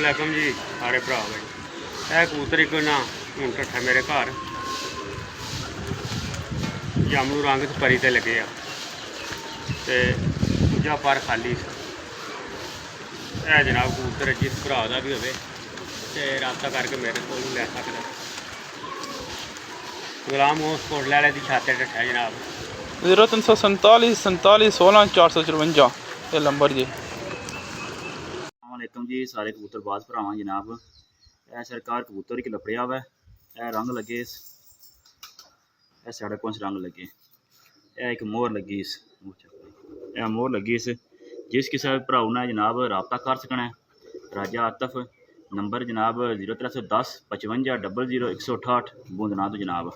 वालेकुम जी सारे भरा भाई। यह कबूतर एक ना हूँ ढट्ठा मेरे घर जामनू रंग परी ते लगे आ ते दूजा पर खाली है जनाब। कबूतर जिस भरा का भी होवे ते राबता करके मेरे को लै सकदा। गुलाम स्पोर्ट वाले की छाते ढट्ठा है जनाब। 0347 47 16 454 ये नंबर जी। वालेकुम जी सारे कबूतरबाज भरावां जनाब। यह सरकार कबूतर एक लपड़िया वा यह रंग लगे यह साढ़े 5 रंग लगे। यह एक मोहर लगी इस यह मोहर लगी इस जिस किसी भराऊ ने जनाब रबता कर सकना है। राजा आतफ नंबर जनाब 0310 55 00 168 बूंदना तो जनाब।